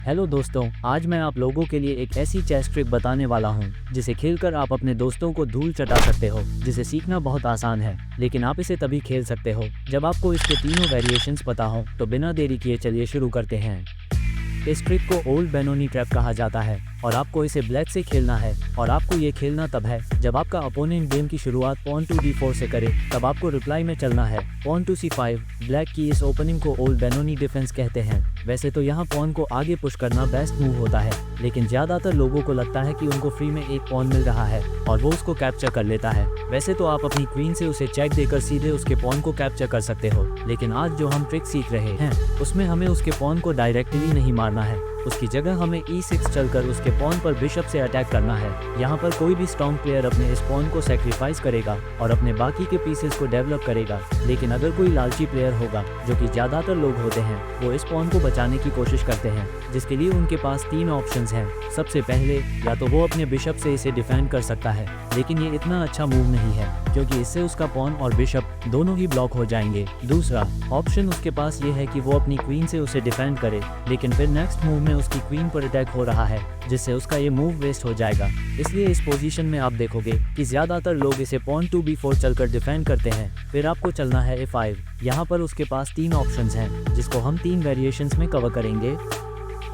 Hello दोस्तों, आज मैं आप लोगों के लिए एक ऐसी चेस ट्रिक बताने वाला हूं जिसे खेलकर आप अपने दोस्तों को धूल चटा सकते हो। जिसे सीखना बहुत आसान है, लेकिन आप इसे तभी खेल सकते हो जब आपको इसके तीनों वेरिएशंस पता हो। तो बिना देरी किए चलिए शुरू करते हैं। इस ट्रिक को ओल्ड बेनोनी ट्रैप कहा जाता है और आपको इसे ब्लैक से खेलना है। और आपको ये खेलना तब है जब आपका अपोनेंट गेम की शुरुआत पॉन टू d4 से करे, तब आपको रिप्लाई में चलना है पॉन टू c5। ब्लैक की इस ओपनिंग को ओल्ड बेनोनी डिफेंस कहते हैं। वैसे तो यहाँ पॉन को आगे पुश करना बेस्ट मूव होता है, लेकिन ज्यादातर लोगों को लगता है कि उनको फ्री में एक पॉन मिल रहा है और वो उसको कैप्चर कर लेता है। वैसे तो आप अपनी क्वीन से उसे चेक देकर सीधे उसके पॉन को कैप्चर कर सकते हो, लेकिन आज जो हम ट्रिक सीख रहे हैं उसमें हमें उसके पॉन को डायरेक्टली नहीं मारना है। उसकी जगह हमें e6 चलकर उसके पॉन पर बिशप से अटैक करना है। यहाँ पर कोई भी स्ट्रॉन्ग प्लेयर अपने इस पॉन को सैक्रिफाइस करेगा और अपने बाकी के पीसेस को डेवलप करेगा, लेकिन अगर कोई लालची प्लेयर होगा, जो कि ज्यादातर लोग होते हैं, वो इस पॉन को बचाने की कोशिश करते हैं, जिसके लिए उनके पास तीन ऑप्शंस हैं। सबसे पहले, या तो वो अपने बिशप से इसे डिफेंड कर सकता है, लेकिन ये इतना अच्छा मूव नहीं है क्योंकि इससे उसका पॉन और बिशप दोनों ही ब्लॉक हो जाएंगे। दूसरा ऑप्शन उसके पास ये है कि वो अपनी क्वीन से उसे डिफेंड करे, लेकिन फिर नेक्स्ट मूव में उसकी क्वीन पर अटैक हो रहा है, जिससे उसका ये मूव वेस्ट हो जाएगा। इसलिए इस पोजीशन में आप देखोगे कि ज्यादातर लोग इसे पॉन टू b4 चलकर डिफेंड करते हैं। फिर आपको चलना है a5। यहाँ पर उसके पास तीन ऑप्शंस हैं, जिसको हम तीन वेरिएशंस में कवर करेंगे।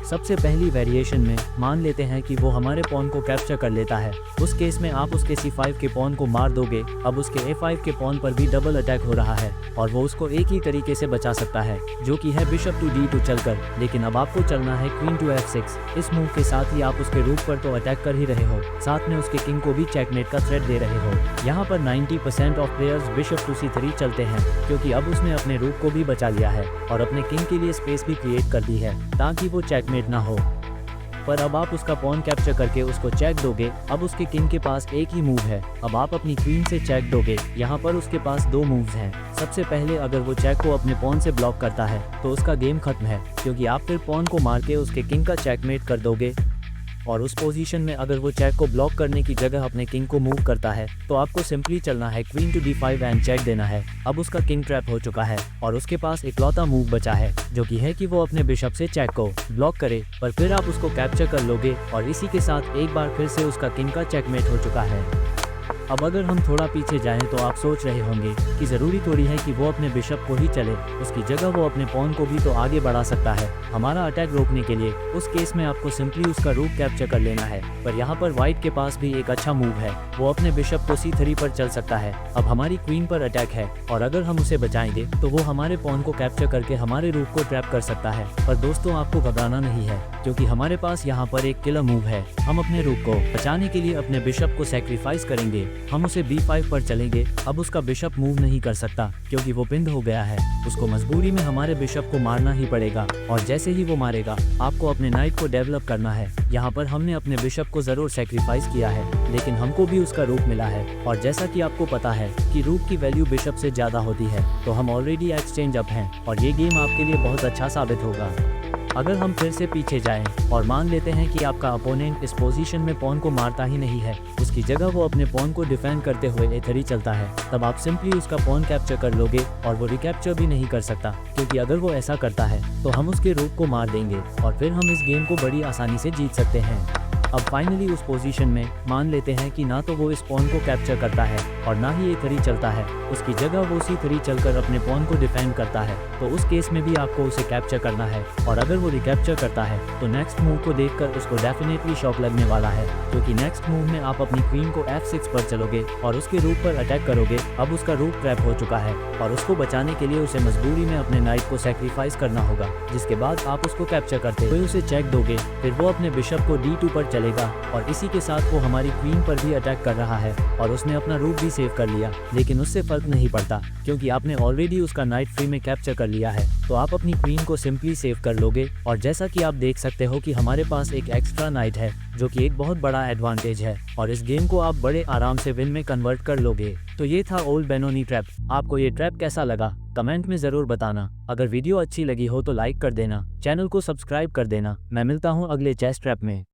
सबसे पहली वेरिएशन में मान लेते हैं कि वो हमारे पॉन को कैप्चर कर लेता है। उस केस में आप उसके c5 के पॉन को मार दोगे। अब उसके a5 के पॉन पर भी डबल अटैक हो रहा है और वो उसको एक ही तरीके से बचा सकता है, जो कि है बिशप टू d2 चलकर। लेकिन अब आपको चलना है क्वीन टू f6। इस मूव के साथ ही आप उसके रूप पर तो अटैक कर ही रहे हो, साथ में उसके किंग को भी चेकमेट का थ्रेट दे रहे हो। यहाँ पर 90% of players bishop to c3 चलते हैं, क्योंकि अब उसने अपने रूप को भी बचा लिया है और अपने किंग के लिए स्पेस भी क्रिएट कर दी है ताकि वो चेकमेट ना हो। पर अब आप उसका पॉन कैप्चर करके उसको चेक दोगे। अब उसके किंग के पास एक ही मूव है। अब आप अपनी क्वीन से चेक दोगे। यहाँ पर उसके पास दो मूव्स हैं। सबसे पहले, अगर वो चेक को अपने पॉन से ब्लॉक करता है तो उसका गेम खत्म है, क्योंकि आप फिर पॉन को मार के उसके किंग का चेकमेट कर दोगे। और उस पोजीशन में अगर वो चेक को ब्लॉक करने की जगह अपने किंग को मूव करता है, तो आपको सिंपली चलना है queen to d5 and check देना है। अब उसका किंग ट्रैप हो चुका है और उसके पास इकलौता मूव बचा है, जो कि है कि वो अपने बिशप से चेक को ब्लॉक करे। पर फिर आप उसको कैप्चर कर लोगे और इसी के साथ एक बार फिर से उसका किंग का चेकमेट हो चुका है। अब अगर हम थोड़ा पीछे जाएं तो आप सोच रहे होंगे कि ज़रूरी थोड़ी है कि वो अपने बिशप को ही चले, उसकी जगह वो अपने पॉन को भी तो आगे बढ़ा सकता है हमारा अटैक रोकने के लिए। उस केस में आपको सिंपली उसका रूप कैप्चर कर लेना है। पर यहाँ पर व्हाइट के पास भी एक अच्छा मूव है, वो अपने बिशप को c3 पर चल सकता है। अब हमारी क्वीन पर अटैक है और अगर हम उसे बचाएंगे तो वो हमारे पॉन को कैप्चर करके हमारे रूप को ट्रैप कर सकता है। पर दोस्तों, आपको घबराना नहीं है, क्योंकि हमारे पास यहाँ पर एक किलर मूव है। हम अपने रूप को बचाने के लिए अपने बिशप को सैक्रिफाइस करेंगे। हम उसे b5 पर चलेंगे। अब उसका बिशप मूव नहीं कर सकता क्योंकि वो पिंड हो गया है। उसको मजबूरी में हमारे बिशप को मारना ही पड़ेगा और जैसे ही वो मारेगा, आपको अपने नाइट को डेवलप करना है। यहाँ पर हमने अपने बिशप को जरूर सैक्रिफाइस किया है, लेकिन हमको भी उसका रूप मिला है। और जैसा कि आपको पता है कि रूप की वैल्यू बिशप से ज्यादा होती है, तो हम ऑलरेडी एक्सचेंज अप हैं और ये गेम आपके लिए बहुत अच्छा साबित होगा। अगर हम फिर से पीछे जाएं और मान लेते हैं कि आपका अपोनेंट इस पोजीशन में पॉन को मारता ही नहीं है, उसकी जगह वो अपने पॉन को डिफेंड करते हुए a3 चलता है, तब आप सिंपली उसका पॉन कैप्चर कर लोगे और वो रिकैप्चर भी नहीं कर सकता, क्योंकि अगर वो ऐसा करता है तो हम उसके रूप को मार देंगे और फिर हम इस गेम को बड़ी आसानी से जीत सकते हैं। अब फाइनली उस पोजीशन में मान लेते हैं कि ना तो वो इस पॉन को कैप्चर करता है और ना ही a3 चलता है, उसकी जगह वो c3 चलकर अपने पॉन को डिफेंड करता है। तो उस केस में भी आपको उसे कैप्चर करना है और अगर वो रिकैप्चर करता है तो नेक्स्ट मूव को देखकर उसको डेफिनेटली शॉक लगने वाला है, क्योंकि नेक्स्ट मूव में आप अपनी क्वीन को f6 पर चलोगे और उसके रूप पर अटैक करोगे। अब उसका रूप ट्रैप हो चुका है और उसको बचाने के लिए उसे मजबूरी में अपने नाइट को सैक्रिफाइस करना होगा, जिसके बाद आप उसको कैप्चर करते हुए उसे चेक दोगे। फिर वो अपने बिशप को d2 पर चलेगा और इसी के साथ वो हमारी क्वीन पर भी अटैक कर रहा है और उसने अपना रूप भी सेव कर लिया, लेकिन उससे फर्क नहीं पड़ता क्योंकि आपने ऑलरेडी उसका नाइट फ्री में कैप्चर कर लिया है। तो आप अपनी क्वीन को सिंपली सेव कर लोगे और जैसा कि आप देख सकते हो कि हमारे पास एक एक्स्ट्रा नाइट है, जो कि एक बहुत बड़ा एडवांटेज है और इस गेम को आप बड़े आराम से विन में कन्वर्ट कर लोगे। तो ये था ओल्ड बेनोनी ट्रैप। आपको ये ट्रैप कैसा लगा कमेंट में जरूर बताना। अगर वीडियो अच्छी लगी हो तो लाइक कर देना, चैनल को सब्सक्राइब कर देना। मैं मिलता हूँ अगले चेस ट्रैप में।